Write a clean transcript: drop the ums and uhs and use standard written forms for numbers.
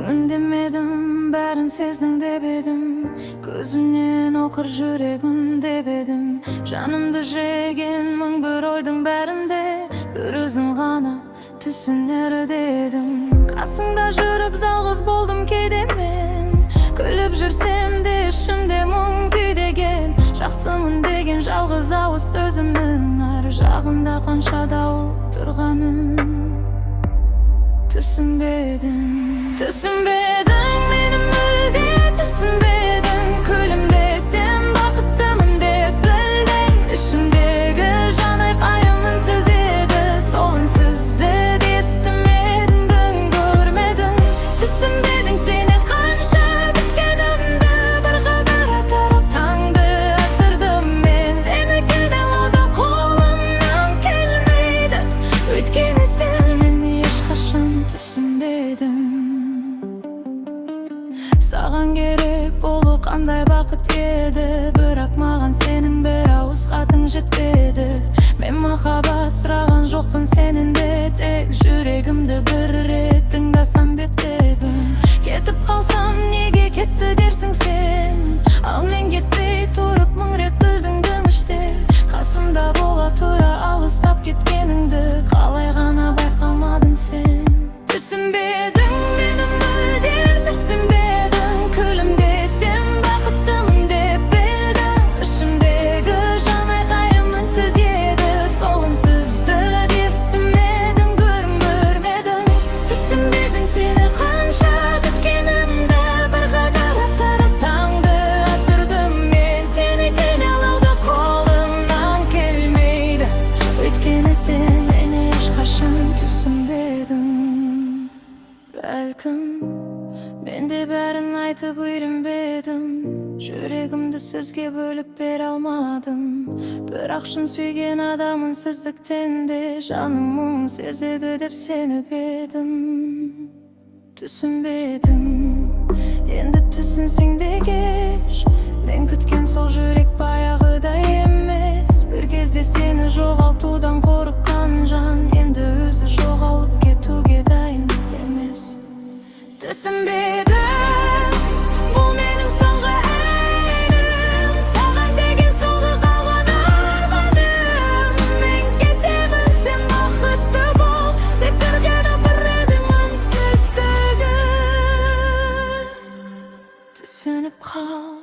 үндемедім, бәрін сездің деп едім, көзімнен оқыр жүрегім деп едім. Жанымды жеген мың бір ойдың бәрінде бір өзің ғана түсінер дедім. Қасыңда жүріп жалғыз болдым кейде мен, күліп жүрсем де ішімде мұң күйдеген. Жақсымын деген жалғыз ауыз сөзімнің ар жағында қанша дауыл тұрғанын түсінбедің. Түсінбедің, мені мүлде түсінбедің. Күлімдесем бақыттымын деп білдің. Ішімдегі жан айқайым үнсіз еді, сол үнсізді де естімедің, көрмедің. Түсінбедің, сені қанша күткенімді, бір қадар атырып таңды аттырдым мен. Сені кінәлауда қолымнан келмейді, өйткені сен мені ешқашан түсінбедің. Саған керек болу қандай бақыт еді, бірақ маған сенің бір ауыз хатың жетпеді. Мен махаббат сұраған жоқпын сенен де, тек жүрегімді бір рет тыңдасам беттегім. Кетіп қалсам неге кетті дерсің сен, ал мен кетпей тұрып мың рет білдіңдім іште. Қасымда бола тұра алыстап кеткеніңді қалай ғана байқамадың сен. Түсінбедің, мені мүлде түсінбедің. Күлімдесем бақыттымын деп білдің. Ішімдегі жан айқайым үнсіз еді, сол үнсізді де естімедің, көрмедің. Түсінбедің, сені қанша күткенімді, бір қадар аттырып таңды аттырдым мен. Сені кінәлауда қолымнан келмейді, өйткені сен мені ешқашан түсінбедің. Бәлкім мен де бәрін айтып үйренбедім, жүрегімді сөзге бөліп бере алмадым. Бірақ шын сүйген адам үнсіздіктен де жаның мұң сезеді деп сеніп едім. Түсінбедің, енді түсінсең де кеш. Мен күткен сол жүрек баяғыдай емес, бір кезде сені жоғалтудан қорыққан жан енді өзі жоғалып кетуге дайын емес. Түсінбедің, бұл менің соңғы әнім, саған деген соңғы қалған арманым. Мен кетемін, сен бақытты бол, тек көргені бір едің үнсіздігін. Түсініп қал.